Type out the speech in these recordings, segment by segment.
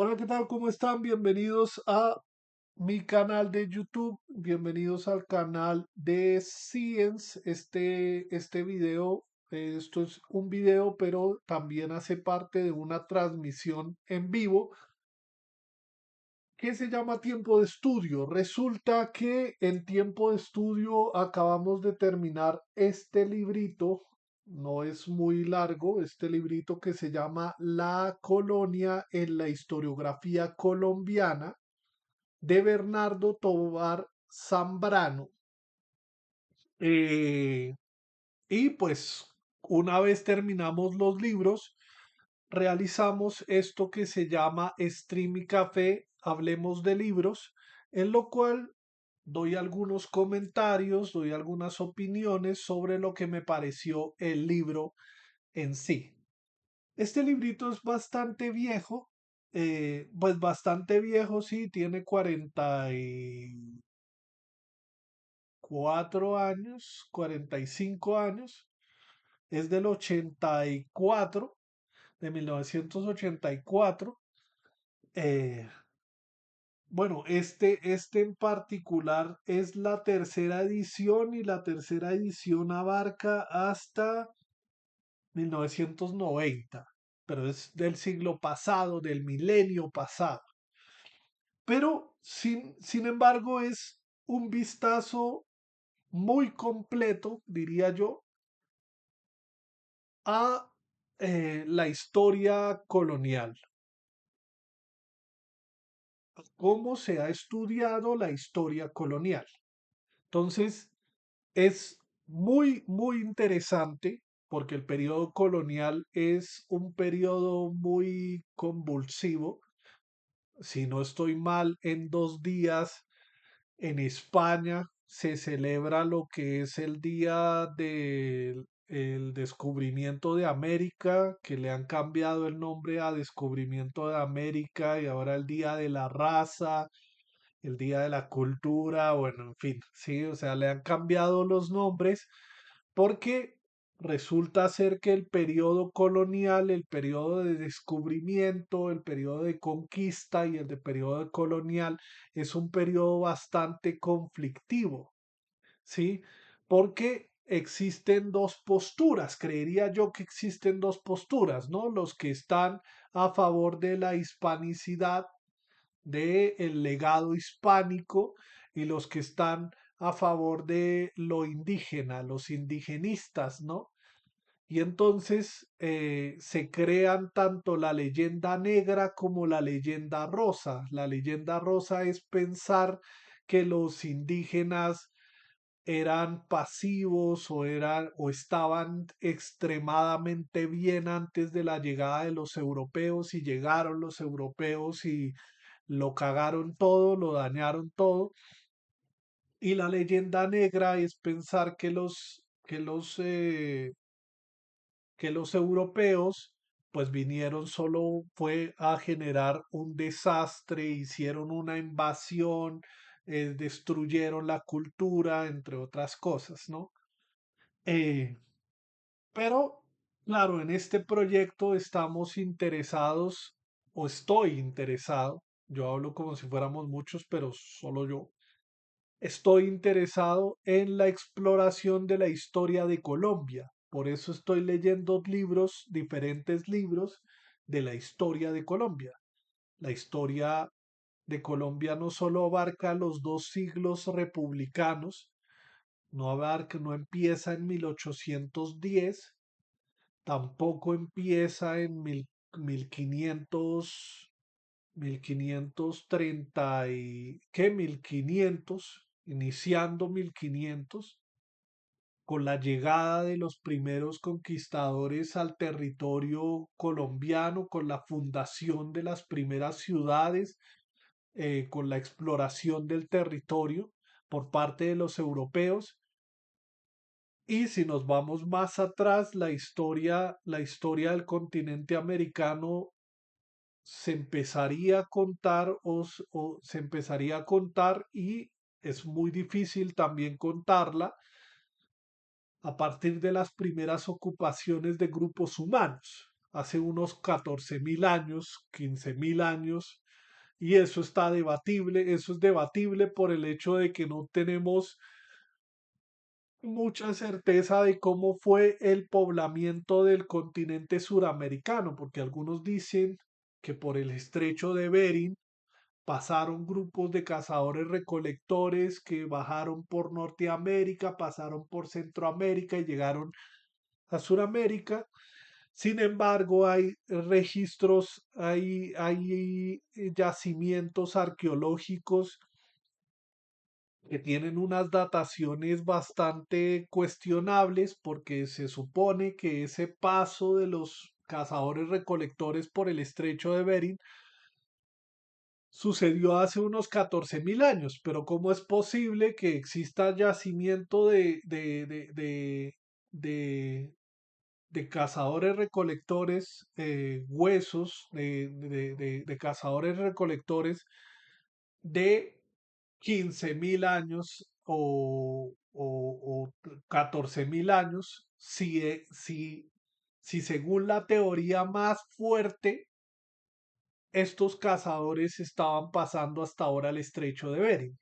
Hola, ¿qué tal? ¿Cómo están? Bienvenidos a mi canal de YouTube. Bienvenidos al canal de Science. Este video, esto es un video, pero también hace parte de una transmisión en vivo que se llama Tiempo de Estudio. Resulta que en Tiempo de Estudio acabamos de terminar este librito. No es muy largo, este librito que se llama La colonia en la historiografía colombiana de Bernardo Tovar Zambrano. Eh, y pues una vez terminamos los libros, realizamos esto que se llama Stream y Café, Hablemos de Libros, en lo cual doy algunos comentarios, doy algunas opiniones sobre lo que me pareció el libro en sí. Este librito es bastante viejo, pues bastante viejo, sí, tiene 44 años, 45 años, es del 84, de 1984. Eh, bueno, este en particular es la tercera edición y la tercera edición abarca hasta 1990, pero es del siglo pasado, del milenio pasado. Pero sin embargo es un vistazo muy completo, diría yo, a la historia colonial, cómo se ha estudiado la historia colonial. Entonces, es muy interesante porque el periodo colonial es un periodo muy convulsivo. Si no estoy mal, en 2 días en España se celebra lo que es el día del el descubrimiento de América, que le han cambiado el nombre a descubrimiento de América y ahora el día de la raza, el día de la cultura, bueno, en fin, sí, o sea, le han cambiado los nombres porque resulta ser que el periodo colonial, el periodo de descubrimiento, el periodo de conquista y el de periodo de colonial es un periodo bastante conflictivo, ¿sí? Porque existen dos posturas, creería yo que existen dos posturas, ¿no? Los que están a favor de la hispanicidad, del legado hispánico, y los que están a favor de lo indígena, los indigenistas, ¿no? Y entonces se crean tanto la leyenda negra como la leyenda rosa. La leyenda rosa es pensar que los indígenas eran pasivos o estaban extremadamente bien antes de la llegada de los europeos, y llegaron los europeos y lo cagaron todo, lo dañaron todo. Y la leyenda negra es pensar que los europeos pues vinieron solo fue a generar un desastre, hicieron una invasión, destruyeron la cultura, entre otras cosas, ¿no? Eh, pero, claro, en este proyecto estamos interesados, o estoy interesado, yo hablo como si fuéramos muchos, pero solo yo, estoy interesado en la exploración de la historia de Colombia. Por eso estoy leyendo libros, diferentes libros de la historia de Colombia. La historia de Colombia no solo abarca los 2 siglos republicanos, no empieza en 1810, tampoco empieza en 1500, 1530 y ¿qué? 1500, iniciando 1500, con la llegada de los primeros conquistadores al territorio colombiano, con la fundación de las primeras ciudades, con la exploración del territorio por parte de los europeos. Y si nos vamos más atrás, la historia del continente americano se empezaría a contar o se empezaría a contar, y es muy difícil también contarla a partir de las primeras ocupaciones de grupos humanos. hace unos 14.000 años, 15.000 años, y eso está debatible, eso es debatible por el hecho de que no tenemos mucha certeza de cómo fue el poblamiento del continente suramericano, porque algunos dicen que por el estrecho de Bering pasaron grupos de cazadores recolectores que bajaron por Norteamérica, pasaron por Centroamérica y llegaron a Suramérica. Sin embargo, hay registros, hay yacimientos arqueológicos que tienen unas dataciones bastante cuestionables porque se supone que ese paso de los cazadores recolectores por el estrecho de Bering sucedió hace unos 14.000 años, pero ¿cómo es posible que exista yacimiento de, de cazadores recolectores, huesos de cazadores recolectores de 15.000 años o 14.000 años, si según la teoría más fuerte, estos cazadores estaban pasando hasta ahora el estrecho de Bering?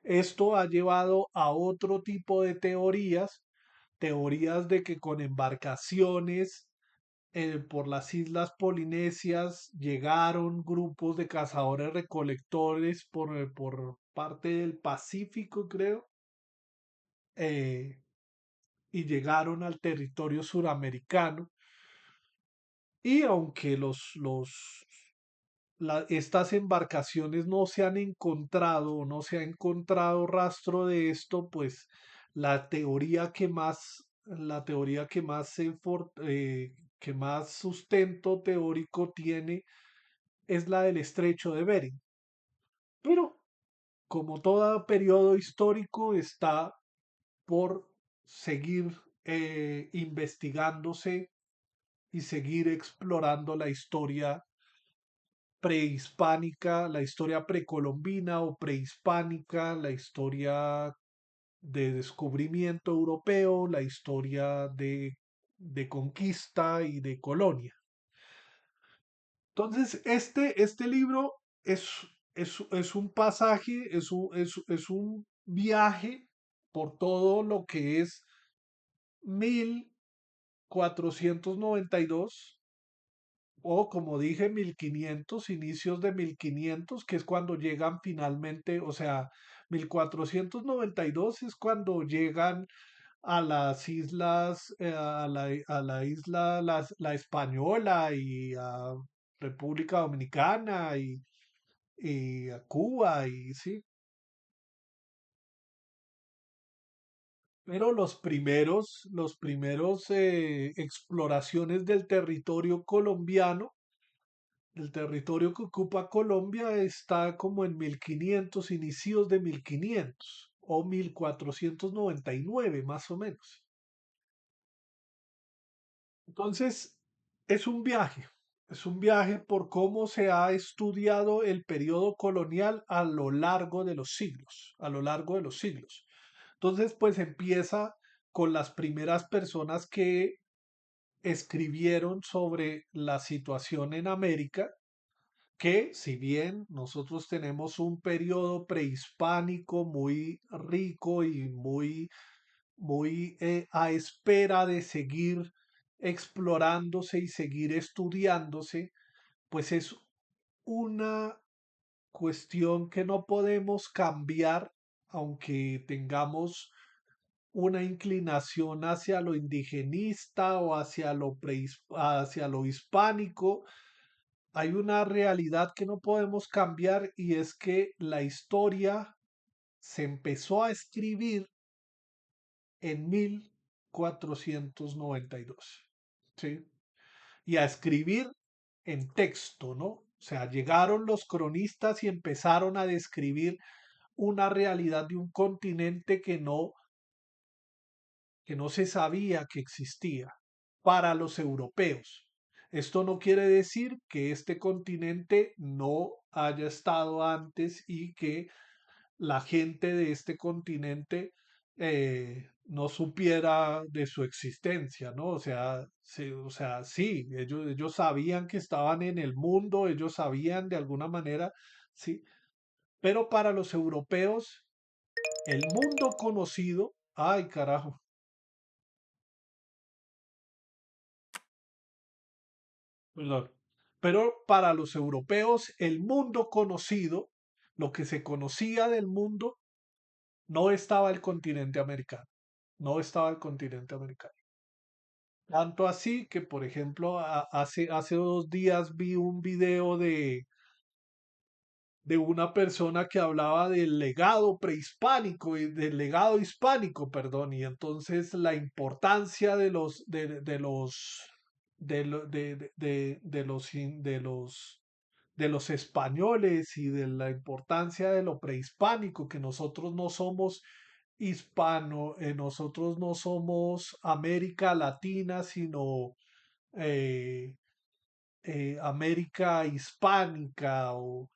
Esto ha llevado a otro tipo de teorías, teorías de que con embarcaciones por las islas polinesias llegaron grupos de cazadores recolectores por parte del Pacífico, creo, eh, y llegaron al territorio suramericano. Y aunque estas embarcaciones no se han encontrado o no se ha encontrado rastro de esto, pues la teoría que más sustento teórico tiene es la del estrecho de Bering. Pero como todo periodo histórico está por seguir investigándose y seguir explorando la historia prehispánica, la historia precolombina o prehispánica, la historia de descubrimiento europeo, la historia de conquista y de colonia. Entonces, este libro es, es un pasaje, es un viaje por todo lo que es 1492 o como dije 1500, inicios de 1500, que es cuando llegan finalmente, o sea, 1492 es cuando llegan a las islas, a la isla la Española y a República Dominicana y a Cuba y sí. Pero los primeros exploraciones del territorio colombiano, del territorio que ocupa Colombia, está como en 1500, inicios de 1500 o 1499 más o menos. Entonces, es un viaje por cómo se ha estudiado el periodo colonial a lo largo de los siglos, a lo largo de los siglos. Entonces, pues empieza con las primeras personas que escribieron sobre la situación en América, que si bien nosotros tenemos un periodo prehispánico muy rico y muy a espera de seguir explorándose y seguir estudiándose, pues es una cuestión que no podemos cambiar, aunque tengamos una inclinación hacia lo indigenista o hacia lo hispánico. Hay una realidad que no podemos cambiar y es que la historia se empezó a escribir en 1492, ¿sí? Y a escribir en texto, ¿no? O sea, llegaron los cronistas y empezaron a describir una realidad de un continente que no se sabía que existía para los europeos. Esto no quiere decir que este continente no haya estado antes y que la gente de este continente no supiera de su existencia, ¿no? O sea, sí, o sea, sí, ellos sabían que estaban en el mundo, ellos sabían de alguna manera, sí, pero para los europeos, el mundo conocido, ay carajo, perdón, pero para los europeos, el mundo conocido, lo que se conocía del mundo, no estaba el continente americano, no estaba el continente americano. Tanto así que, por ejemplo, hace 2 días vi un video de una persona que hablaba del legado prehispánico y del legado hispánico, perdón, y entonces la importancia de los españoles y de la importancia de lo prehispánico, que nosotros no somos nosotros no somos América Latina, sino eh, América hispánica o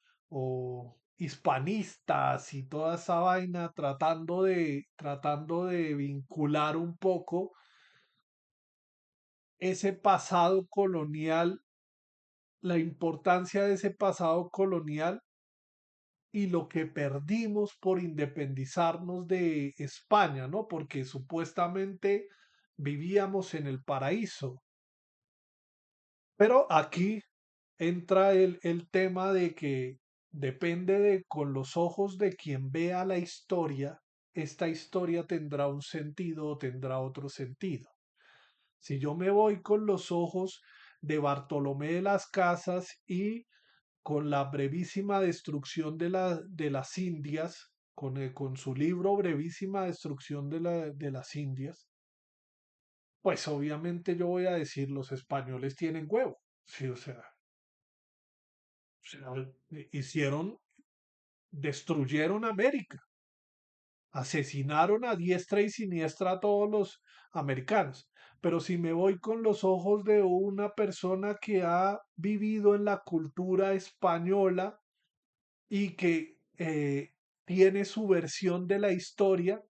hispanistas y toda esa vaina, tratando de vincular un poco ese pasado colonial, la importancia de ese pasado colonial y lo que perdimos por independizarnos de España, ¿no? Porque supuestamente vivíamos en el paraíso. Pero aquí entra el tema de que depende de con los ojos de quien vea la historia, esta historia tendrá un sentido o tendrá otro sentido. Si yo me voy con los ojos de Bartolomé de las Casas y con la brevísima destrucción de las Indias, con su libro Brevísima destrucción de las Indias, pues obviamente yo voy a decir los españoles tienen huevo. Sí, o sea, hicieron, destruyeron América, asesinaron a diestra y siniestra a todos los americanos. Pero si me voy con los ojos de una persona que ha vivido en la cultura española y que tiene su versión de la historia,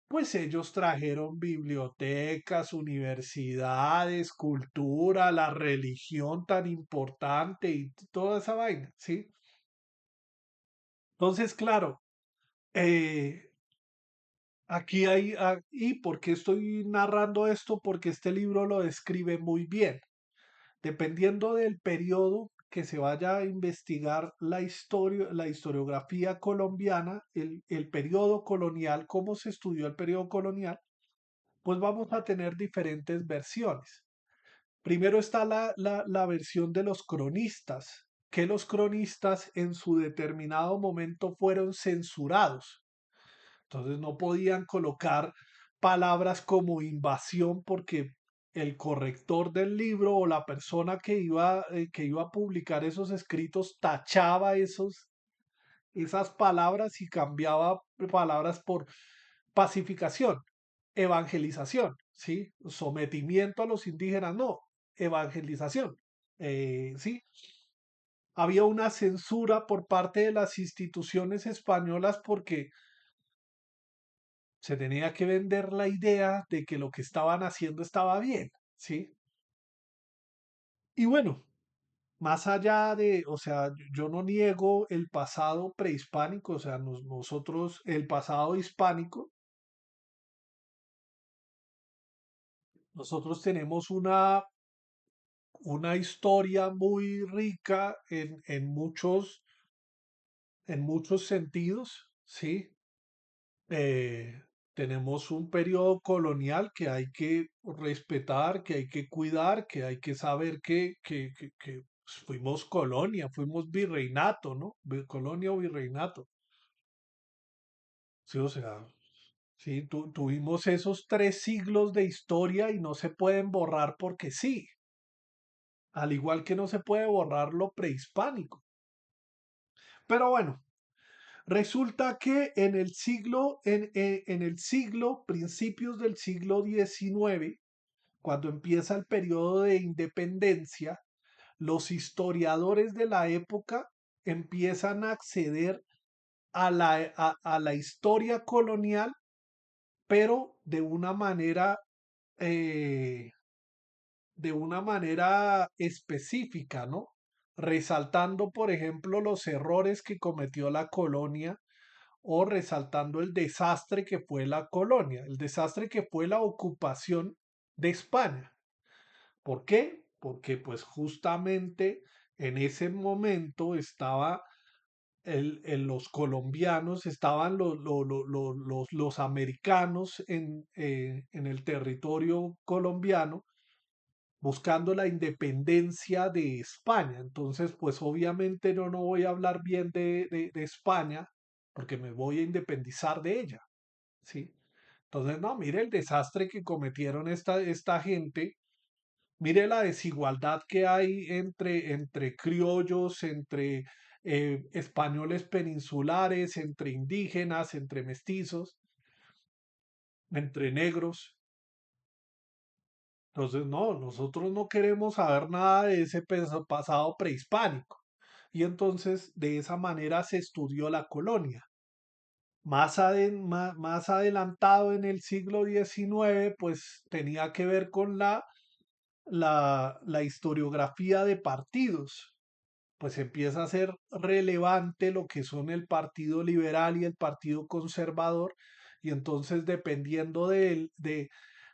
pues ellos trajeron bibliotecas, universidades, cultura, la religión tan importante y toda esa vaina, ¿sí? Entonces, claro, eh, ¿y por qué estoy narrando esto? Porque este libro lo describe muy bien. Dependiendo del periodo que se vaya a investigar la historia, la historiografía colombiana, el periodo colonial, cómo se estudió el periodo colonial, pues vamos a tener diferentes versiones. Primero está la versión de los cronistas, que los cronistas en su determinado momento fueron censurados. Entonces no podían colocar palabras como invasión porque el corrector del libro o la persona que iba a publicar esos escritos tachaba esas palabras y cambiaba palabras por pacificación, evangelización, ¿sí? Sometimiento a los indígenas, no, evangelización, ¿sí? Había una censura por parte de las instituciones españolas porque se tenía que vender la idea de que lo que estaban haciendo estaba bien, ¿sí? Y bueno, más allá de, o sea, yo no niego el pasado prehispánico, o sea, nosotros, el pasado hispánico, nosotros tenemos una historia muy rica en muchos sentidos, ¿sí? eh, tenemos un periodo colonial que hay que respetar, que hay que cuidar, que hay que saber que fuimos colonia, fuimos virreinato, ¿no? Colonia o virreinato. Sí, o sea, sí, tuvimos esos 3 siglos de historia y no se pueden borrar porque sí, al igual que no se puede borrar lo prehispánico. Pero bueno, resulta que en el siglo, principios del siglo XIX, cuando empieza el periodo de independencia, los historiadores de la época empiezan a acceder a la historia colonial pero eh, de una manera específica, ¿no? Resaltando, por ejemplo, los errores que cometió la colonia o resaltando el desastre que fue la colonia, el desastre que fue la ocupación de España. ¿Por qué? Porque pues justamente en ese momento estaba los colombianos, estaban los americanos en el territorio colombiano buscando la independencia de España. Entonces, pues obviamente no voy a hablar bien de España porque me voy a independizar de ella, ¿sí? Entonces, no, mire el desastre que cometieron esta gente, mire la desigualdad que hay entre criollos, entre españoles peninsulares, entre indígenas, entre mestizos, entre negros. Entonces, no, nosotros no queremos saber nada de ese pasado prehispánico. Y entonces, de esa manera se estudió la colonia. Más adelantado en el siglo XIX, pues tenía que ver con la historiografía de partidos. Pues empieza a ser relevante lo que son el Partido Liberal y el Partido Conservador. Y entonces, dependiendo de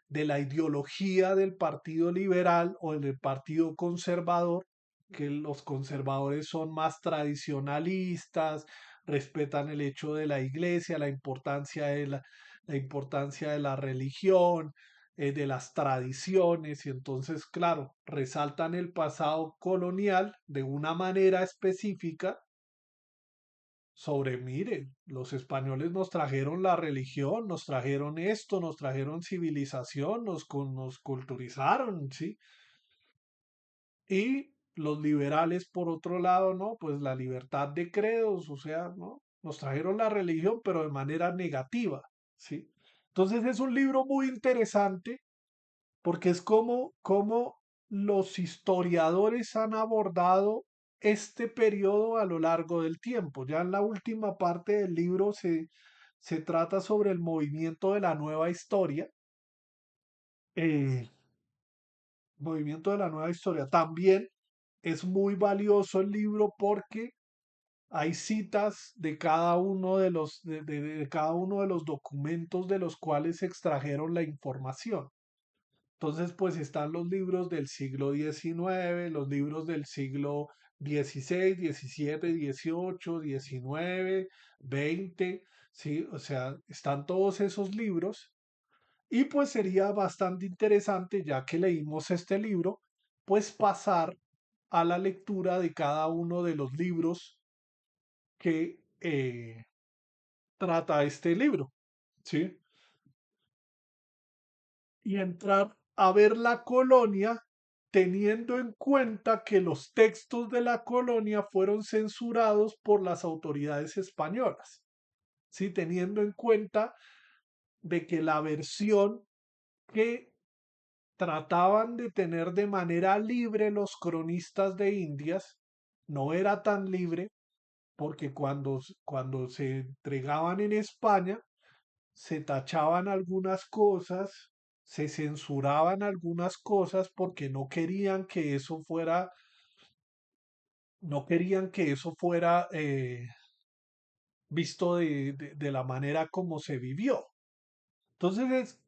la ideología del Partido Liberal o del Partido Conservador, que los conservadores son más tradicionalistas, respetan el hecho de la iglesia, la importancia de la religión, de las tradiciones, y entonces, claro, resaltan el pasado colonial de una manera específica sobre, miren, los españoles nos trajeron la religión, nos trajeron esto, nos trajeron civilización, nos culturizaron, ¿sí? Y los liberales, por otro lado, ¿no? Pues la libertad de credos, o sea, ¿no? Nos trajeron la religión, pero de manera negativa, ¿sí? Entonces es un libro muy interesante porque es como los historiadores han abordado este periodo a lo largo del tiempo. Ya en la última parte del libro se trata sobre el movimiento de la nueva historia. eh, Movimiento de la nueva historia. También es muy valioso el libro porque hay citas de cada uno de cada uno de los documentos de los cuales se extrajeron la información. Entonces, pues están los libros del siglo XIX, los libros del siglo XVI, XVII, XVIII, XIX, XX, ¿sí? O sea, están todos esos libros y pues sería bastante interesante, ya que leímos este libro, pues pasar a la lectura de cada uno de los libros que trata este libro, ¿sí? Y entrar a ver la colonia teniendo en cuenta que los textos de la colonia fueron censurados por las autoridades españolas, ¿sí? Teniendo en cuenta de que la versión que trataban de tener de manera libre los cronistas de Indias no era tan libre porque cuando se entregaban en España se tachaban algunas cosas, se censuraban algunas cosas porque no querían que eso fuera visto de la manera como se vivió. Entonces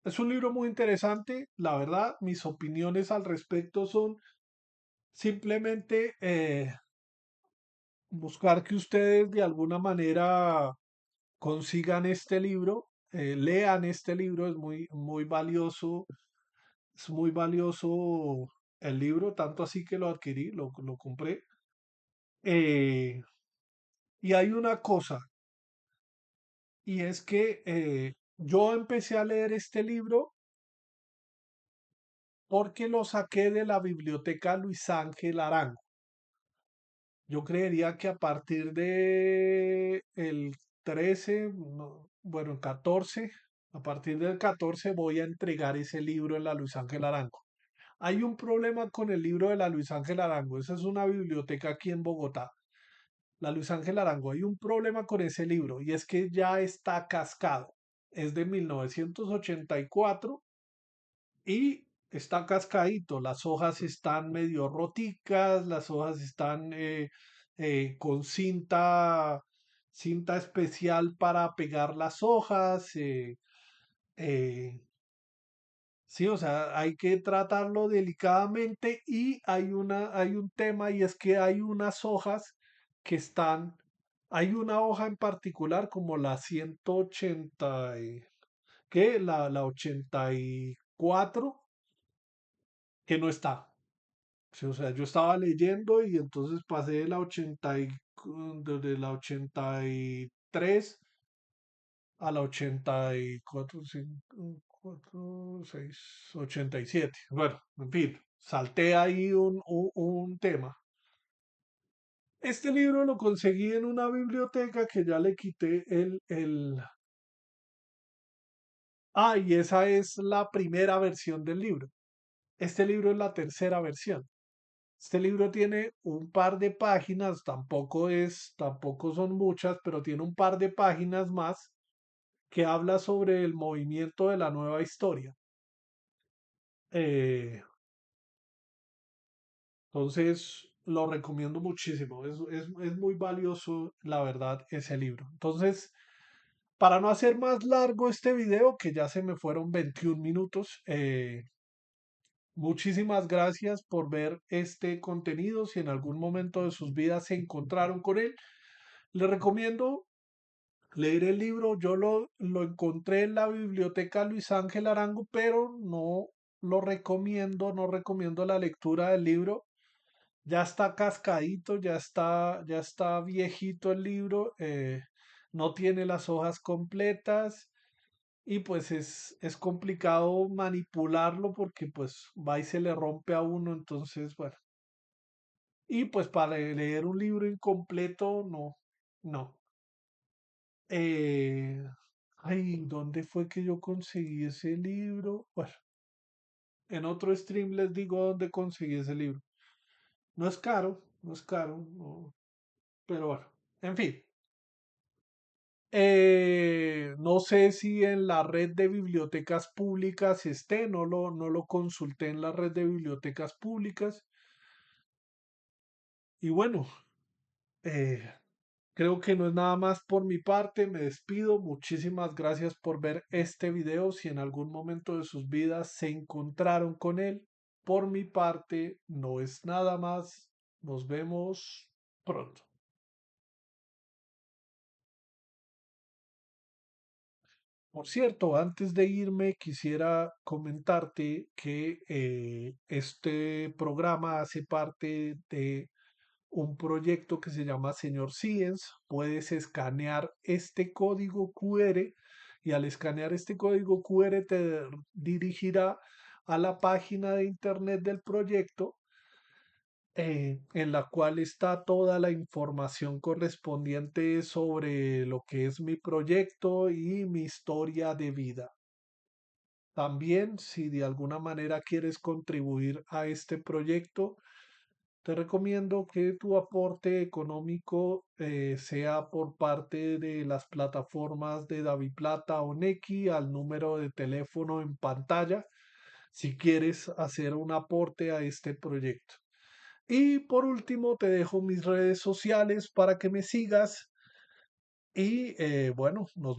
es un libro muy interesante, la verdad, mis opiniones al respecto son simplemente buscar que ustedes de alguna manera consigan este libro, lean este libro, es muy valioso. Es muy valioso el libro, tanto así que lo adquirí, lo compré. Eh, y hay una cosa, y es que yo empecé a leer este libro porque lo saqué de la biblioteca Luis Ángel Arango. Yo creería que a partir de el 13, bueno, el 14, a partir del 14 voy a entregar ese libro en la Luis Ángel Arango. Hay un problema con el libro de la Luis Ángel Arango. Esa es una biblioteca aquí en Bogotá. La Luis Ángel Arango. Hay un problema con ese libro y es que ya está cascado. es de 1984 y está cascadito. Las hojas están medio roticas, las hojas están con cinta especial para pegar las hojas. Eh, sí, o sea, hay que tratarlo delicadamente y hay un tema y es que hay unas hojas que están, hay una hoja en particular como la 180, la 84 que no está. Sí, o sea, yo estaba leyendo y entonces pasé de la 80 desde la 83 a la 84, 5, 4, 6, 87. Bueno, en fin, salté ahí un tema. Este libro lo conseguí en una biblioteca que ya le quité el... Ah, y esa es la primera versión del libro. Este libro es la tercera versión. Este libro tiene un par de páginas, tampoco son muchas, pero tiene un par de páginas más que habla sobre el movimiento de la nueva historia. Eh, entonces, lo recomiendo muchísimo. Es muy valioso, la verdad, ese libro. Entonces, para no hacer más largo este video, que ya se me fueron 21 minutos, muchísimas gracias por ver este contenido. Si en algún momento de sus vidas se encontraron con él, les recomiendo leer el libro. Yo lo encontré en la biblioteca Luis Ángel Arango, pero no lo recomiendo, no recomiendo la lectura del libro. Ya está cascadito, ya está viejito el libro, no tiene las hojas completas y pues es complicado manipularlo porque pues va y se le rompe a uno, entonces bueno. Y pues para leer un libro incompleto, no, no. Eh, ay, ¿dónde fue que yo conseguí ese libro? Bueno, en otro stream les digo dónde conseguí ese libro. No es caro, no es caro, no, pero bueno, en fin. No sé si en la red de bibliotecas públicas esté, no lo consulté en la red de bibliotecas públicas. Y bueno, eh, creo que no es nada más por mi parte, me despido. Muchísimas gracias por ver este video. Si en algún momento de sus vidas se encontraron con él, por mi parte no es nada más. Nos vemos pronto. Por cierto, antes de irme, quisiera comentarte que este programa hace parte de un proyecto que se llama Señor Science. Puedes escanear este código QR y al escanear este código QR te dirigirá a la página de internet del proyecto, en la cual está toda la información correspondiente sobre lo que es mi proyecto y mi historia de vida. También, si de alguna manera quieres contribuir a este proyecto, te recomiendo que tu aporte económico sea por parte de las plataformas de DaviPlata o Nequi al número de teléfono en pantalla si quieres hacer un aporte a este proyecto. Y por último, te dejo mis redes sociales para que me sigas y bueno, nos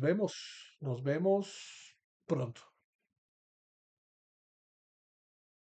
vemos pronto.